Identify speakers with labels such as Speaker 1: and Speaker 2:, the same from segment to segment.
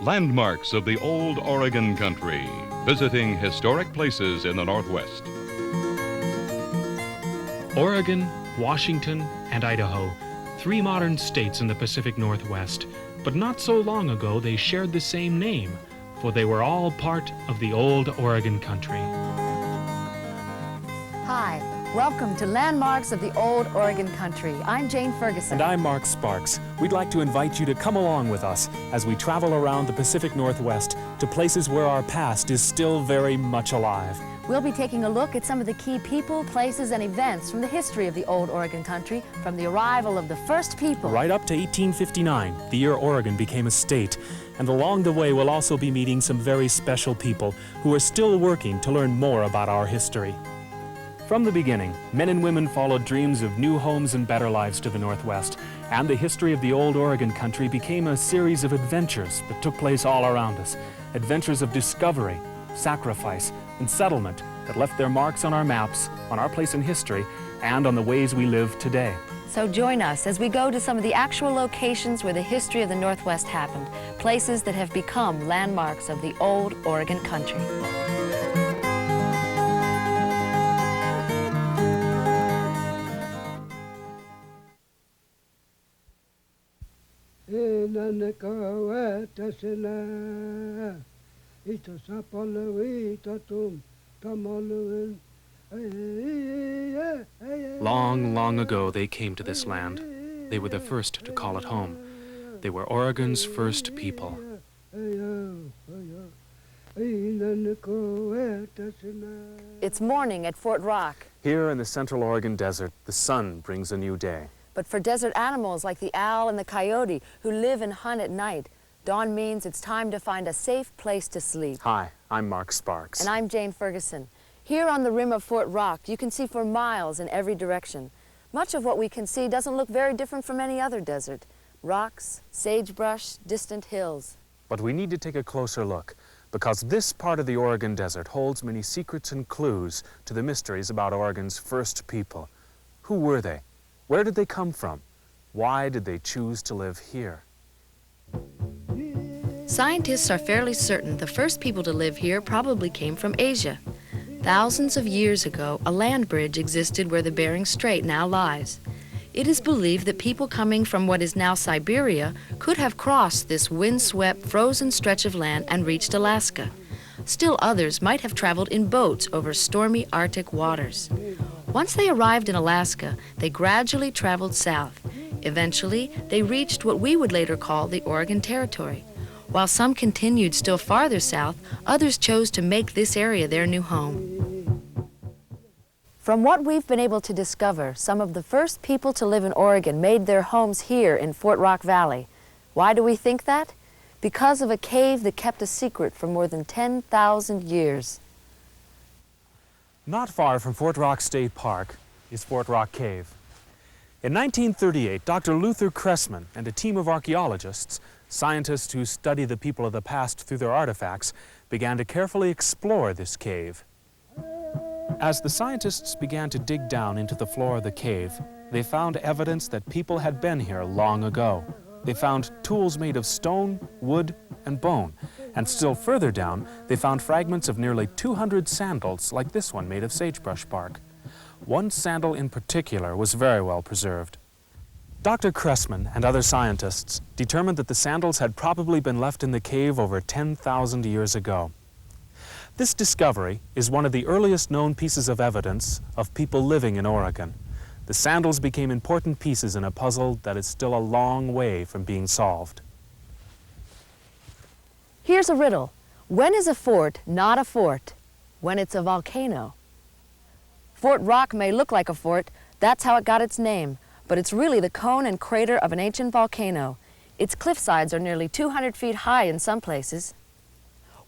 Speaker 1: Landmarks of the old Oregon country, visiting historic places in the Northwest.
Speaker 2: Oregon, Washington, and Idaho, three modern states in the Pacific Northwest. But not so long ago they shared the same name, for they were all part of the old Oregon country.
Speaker 3: Hi, welcome to Landmarks of the Old Oregon Country. I'm Jane Ferguson.
Speaker 4: And I'm Mark Sparks. We'd like to invite you to come along with us as we travel around the Pacific Northwest to places where our past is still very much alive.
Speaker 3: We'll be taking a look at some of the key people, places, and events from the history of the old Oregon country, from the arrival of the first people.
Speaker 4: Right up to 1859, the year Oregon became a state. And along the way, we'll also be meeting some very special people who are still working to learn more about our history. From the beginning, men and women followed dreams of new homes and better lives to the Northwest, and the history of the old Oregon country became a series of adventures that took place all around us. Adventures of discovery, sacrifice, and settlement that left their marks on our maps, on our place in history, and on the ways we live today.
Speaker 3: So join us as we go to some of the actual locations where the history of the Northwest happened, places that have become landmarks of the old Oregon country.
Speaker 2: Long, long ago they came to this land. They were the first to call it home. They were Oregon's first people.
Speaker 3: It's morning at Fort Rock.
Speaker 4: Here in the Central Oregon Desert, the sun brings a new day.
Speaker 3: But for desert animals like the owl and the coyote who live and hunt at night, dawn means it's time to find a safe place to sleep.
Speaker 4: Hi, I'm Mark Sparks.
Speaker 3: And I'm Jane Ferguson. Here on the rim of Fort Rock, you can see for miles in every direction. Much of what we can see doesn't look very different from any other desert. Rocks, sagebrush, distant hills.
Speaker 4: But we need to take a closer look, because this part of the Oregon Desert holds many secrets and clues to the mysteries about Oregon's first people. Who were they? Where did they come from? Why did they choose to live here?
Speaker 3: Scientists are fairly certain the first people to live here probably came from Asia. Thousands of years ago, a land bridge existed where the Bering Strait now lies. It is believed that people coming from what is now Siberia could have crossed this windswept, frozen stretch of land and reached Alaska. Still others might have traveled in boats over stormy Arctic waters. Once they arrived in Alaska, they gradually traveled south. Eventually, they reached what we would later call the Oregon Territory. While some continued still farther south, others chose to make this area their new home. From what we've been able to discover, some of the first people to live in Oregon made their homes here in Fort Rock Valley. Why do we think that? Because of a cave that kept a secret for more than 10,000 years.
Speaker 4: Not far from Fort Rock State Park is Fort Rock Cave. In 1938, Dr. Luther Cressman and a team of archaeologists, scientists who study the people of the past through their artifacts, began to carefully explore this cave. As the scientists began to dig down into the floor of the cave, they found evidence that people had been here long ago. They found tools made of stone, wood, and bone. And still further down, they found fragments of nearly 200 sandals like this one made of sagebrush bark. One sandal in particular was very well preserved. Dr. Cressman and other scientists determined that the sandals had probably been left in the cave over 10,000 years ago. This discovery is one of the earliest known pieces of evidence of people living in Oregon. The sandals became important pieces in a puzzle that is still a long way from being solved.
Speaker 3: Here's a riddle. When is a fort not a fort? When it's a volcano. Fort Rock may look like a fort, that's how it got its name, but it's really the cone and crater of an ancient volcano. Its cliff sides are nearly 200 feet high in some places.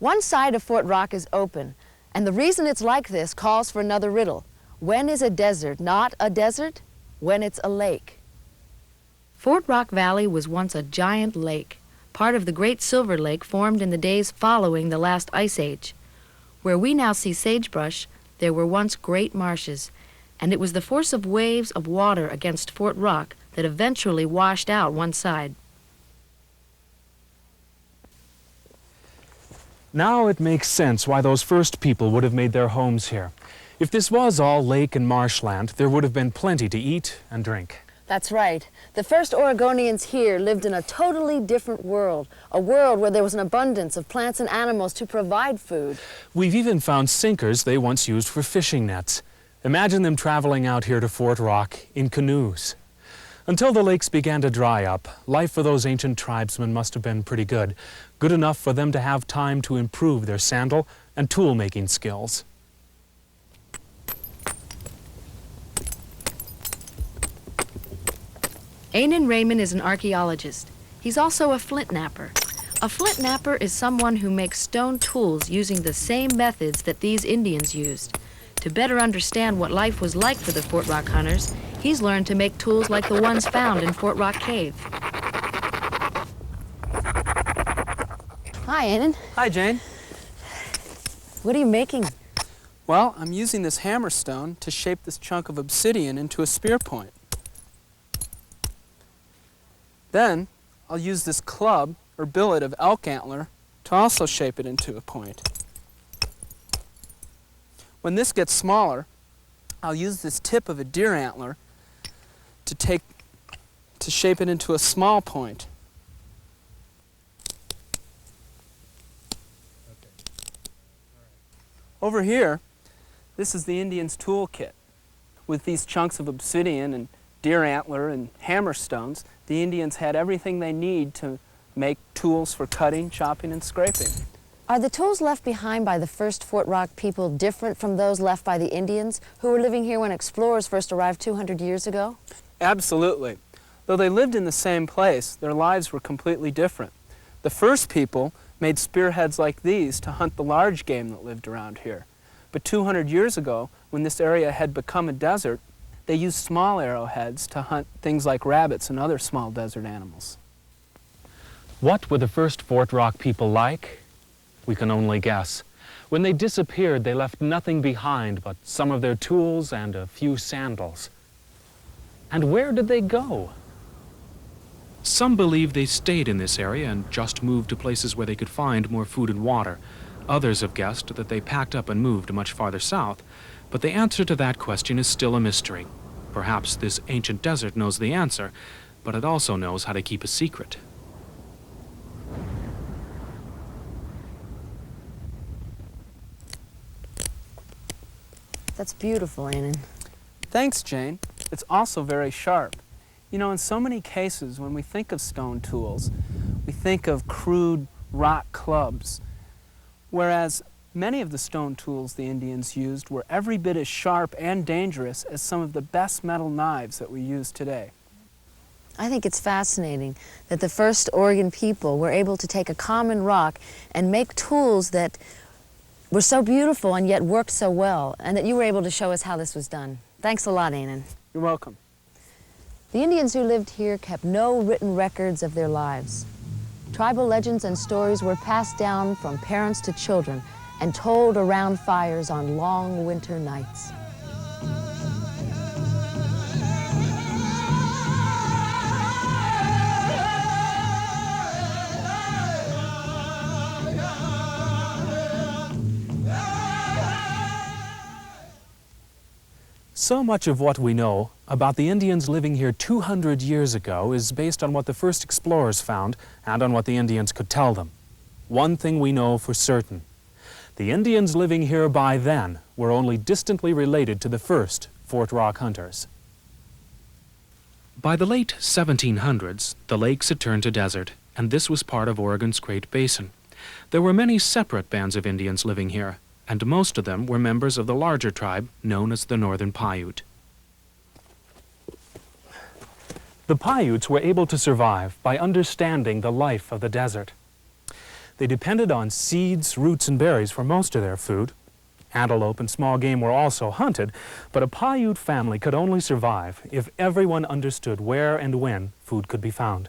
Speaker 3: One side of Fort Rock is open, and the reason it's like this calls for another riddle. When is a desert not a desert? When it's a lake. Fort Rock Valley was once a giant lake, part of the Great Silver Lake formed in the days following the last ice age. Where we now see sagebrush, there were once great marshes, and it was the force of waves of water against Fort Rock that eventually washed out one side.
Speaker 4: Now it makes sense why those first people would have made their homes here. If this was all lake and marshland, there would have been plenty to eat and drink.
Speaker 3: That's right. The first Oregonians here lived in a totally different world, a world where there was an abundance of plants and animals to provide food.
Speaker 4: We've even found sinkers they once used for fishing nets. Imagine them traveling out here to Fort Rock in canoes. Until the lakes began to dry up, life for those ancient tribesmen must have been pretty good. Good enough for them to have time to improve their sandal and tool-making skills.
Speaker 3: Ainan Raymond is an archaeologist. He's also a flint knapper. A flint knapper is someone who makes stone tools using the same methods that these Indians used. To better understand what life was like for the Fort Rock hunters, he's learned to make tools like the ones found in Fort Rock Cave. Hi, Ainan.
Speaker 5: Hi, Jane.
Speaker 3: What are you making?
Speaker 5: Well, I'm using this hammerstone to shape this chunk of obsidian into a spear point. Then, I'll use this club or billet of elk antler to also shape it into a point. When this gets smaller, I'll use this tip of a deer antler to shape it into a small point. Over here, this is the Indian's toolkit. With these chunks of obsidian and deer antler and hammerstones, the Indians had everything they need to make tools for cutting, chopping, and scraping.
Speaker 3: Are the tools left behind by the first Fort Rock people different from those left by the Indians who were living here when explorers first arrived 200 years ago?
Speaker 5: Absolutely. Though they lived in the same place, their lives were completely different. The first people made spearheads like these to hunt the large game that lived around here. But 200 years ago, when this area had become a desert, they used small arrowheads to hunt things like rabbits and other small desert animals.
Speaker 4: What were the first Fort Rock people like? We can only guess. When they disappeared, they left nothing behind but some of their tools and a few sandals. And where did they go?
Speaker 2: Some believe they stayed in this area and just moved to places where they could find more food and water. Others have guessed that they packed up and moved much farther south, but the answer to that question is still a mystery. Perhaps this ancient desert knows the answer, but it also knows how to keep a secret.
Speaker 3: That's beautiful, Ainan.
Speaker 5: Thanks, Jane. It's also very sharp. You know, in so many cases, when we think of stone tools, we think of crude rock clubs, whereas many of the stone tools the Indians used were every bit as sharp and dangerous as some of the best metal knives that we use today.
Speaker 3: I think it's fascinating that the first Oregon people were able to take a common rock and make tools that were so beautiful and yet worked so well, and that you were able to show us how this was done. Thanks a lot, Ainan.
Speaker 5: You're welcome.
Speaker 3: The Indians who lived here kept no written records of their lives. Tribal legends and stories were passed down from parents to children and told around fires on long winter nights.
Speaker 4: So much of what we know about the Indians living here 200 years ago is based on what the first explorers found and on what the Indians could tell them. One thing we know for certain: the Indians living here by then were only distantly related to the first Fort Rock hunters.
Speaker 2: By the late 1700s, the lakes had turned to desert, and this was part of Oregon's Great Basin. There were many separate bands of Indians living here, and most of them were members of the larger tribe known as the Northern Paiute.
Speaker 4: The Paiutes were able to survive by understanding the life of the desert. They depended on seeds, roots, and berries for most of their food. Antelope and small game were also hunted, but a Paiute family could only survive if everyone understood where and when food could be found.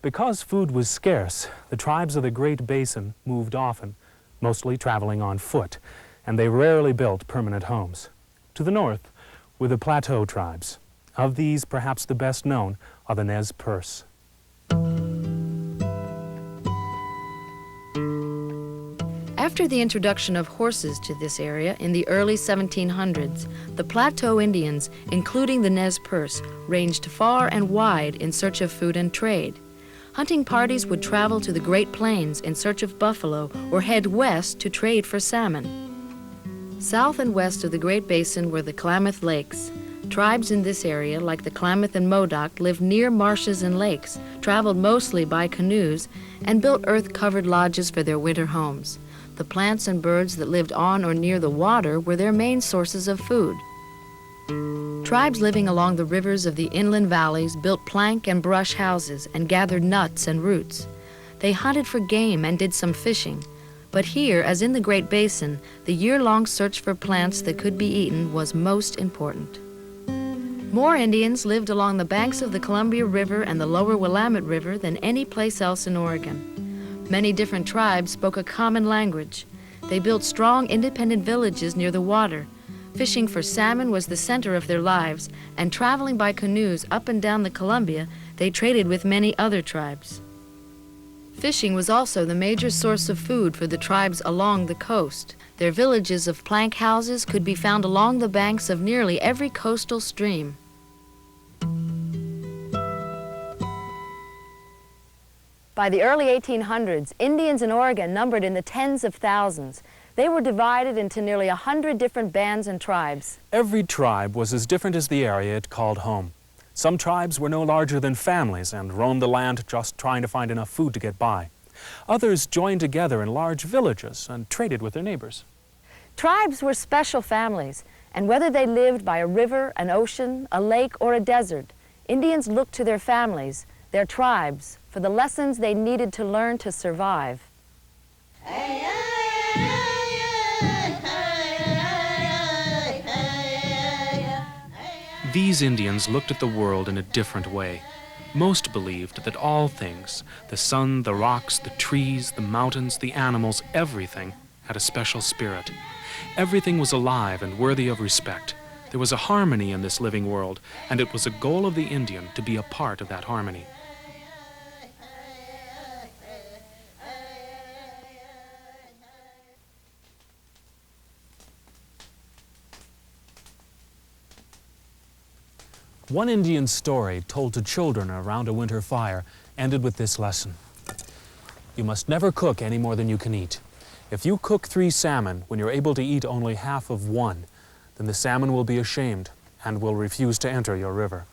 Speaker 4: Because food was scarce, the tribes of the Great Basin moved often, mostly traveling on foot, and they rarely built permanent homes. To the north were the Plateau tribes. Of these, perhaps the best known are the Nez Perce.
Speaker 3: After the introduction of horses to this area in the early 1700s, the Plateau Indians, including the Nez Perce, ranged far and wide in search of food and trade. Hunting parties would travel to the Great Plains in search of buffalo or head west to trade for salmon. South and west of the Great Basin were the Klamath Lakes. Tribes in this area, like the Klamath and Modoc, lived near marshes and lakes, traveled mostly by canoes, and built earth-covered lodges for their winter homes. The plants and birds that lived on or near the water were their main sources of food. Tribes living along the rivers of the inland valleys built plank and brush houses and gathered nuts and roots. They hunted for game and did some fishing. But here, as in the Great Basin, the year-long search for plants that could be eaten was most important. More Indians lived along the banks of the Columbia River and the lower Willamette River than any place else in Oregon. Many different tribes spoke a common language. They built strong, independent villages near the water. Fishing for salmon was the center of their lives, and traveling by canoes up and down the Columbia, they traded with many other tribes. Fishing was also the major source of food for the tribes along the coast. Their villages of plank houses could be found along the banks of nearly every coastal stream. By the early 1800s, Indians in Oregon numbered in the tens of thousands. They were divided into nearly 100 different bands and tribes.
Speaker 4: Every tribe was as different as the area it called home. Some tribes were no larger than families and roamed the land just trying to find enough food to get by. Others joined together in large villages and traded with their neighbors.
Speaker 3: Tribes were special families, and whether they lived by a river, an ocean, a lake, or a desert, Indians looked to their families, their tribes, for the lessons they needed to learn to survive.
Speaker 2: These Indians looked at the world in a different way. Most believed that all things, the sun, the rocks, the trees, the mountains, the animals, everything, had a special spirit. Everything was alive and worthy of respect. There was a harmony in this living world, and it was a goal of the Indian to be a part of that harmony.
Speaker 4: One Indian story told to children around a winter fire ended with this lesson. You must never cook any more than you can eat. If you cook 3 salmon when you're able to eat only half of 1, then the salmon will be ashamed and will refuse to enter your river.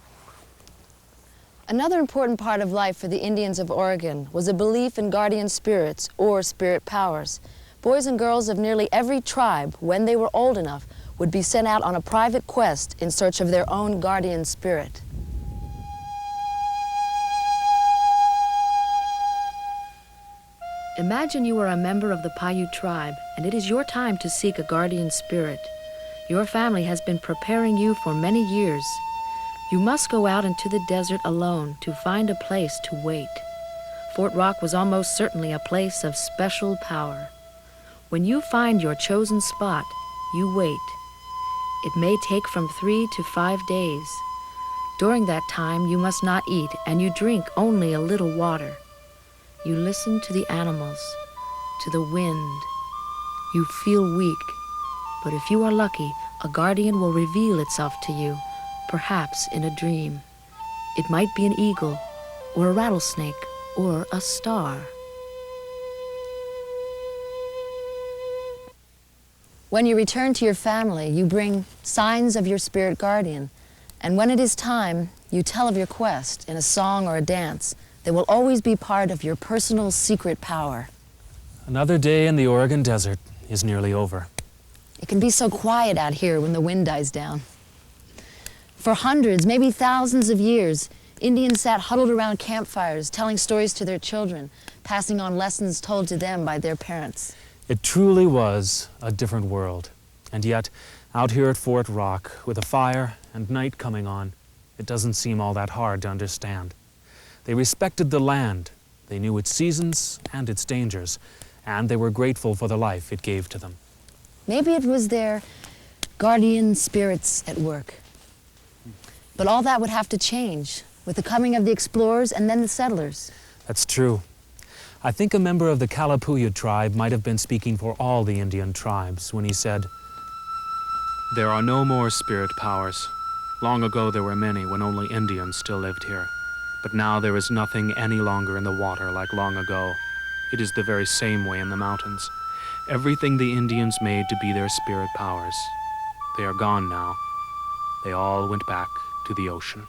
Speaker 3: Another important part of life for the Indians of Oregon was a belief in guardian spirits or spirit powers. Boys and girls of nearly every tribe, when they were old enough, would be sent out on a private quest in search of their own guardian spirit. Imagine you are a member of the Paiute tribe, and it is your time to seek a guardian spirit. Your family has been preparing you for many years. You must go out into the desert alone to find a place to wait. Fort Rock was almost certainly a place of special power. When you find your chosen spot, you wait. It may take from 3 to 5 days. During that time, you must not eat, and you drink only a little water. You listen to the animals, to the wind. You feel weak, but if you are lucky, a guardian will reveal itself to you, perhaps in a dream. It might be an eagle, or a rattlesnake, or a star. When you return to your family, you bring signs of your spirit guardian, and when it is time, you tell of your quest in a song or a dance that will always be part of your personal secret power.
Speaker 4: Another day in the Oregon desert is nearly over.
Speaker 3: It can be so quiet out here when the wind dies down. For hundreds, maybe thousands of years, Indians sat huddled around campfires, telling stories to their children, passing on lessons told to them by their parents.
Speaker 4: It truly was a different world. And yet, out here at Fort Rock, with a fire and night coming on, it doesn't seem all that hard to understand. They respected the land. They knew its seasons and its dangers, and they were grateful for the life it gave to them.
Speaker 3: Maybe it was their guardian spirits at work. But all that would have to change with the coming of the explorers and then the settlers.
Speaker 4: That's true. I think a member of the Kalapuya tribe might have been speaking for all the Indian tribes when he said, "There are no more spirit powers. Long ago there were many when only Indians still lived here. But now there is nothing any longer in the water like long ago. It is the very same way in the mountains. Everything the Indians made to be their spirit powers. They are gone now. They all went back to the ocean."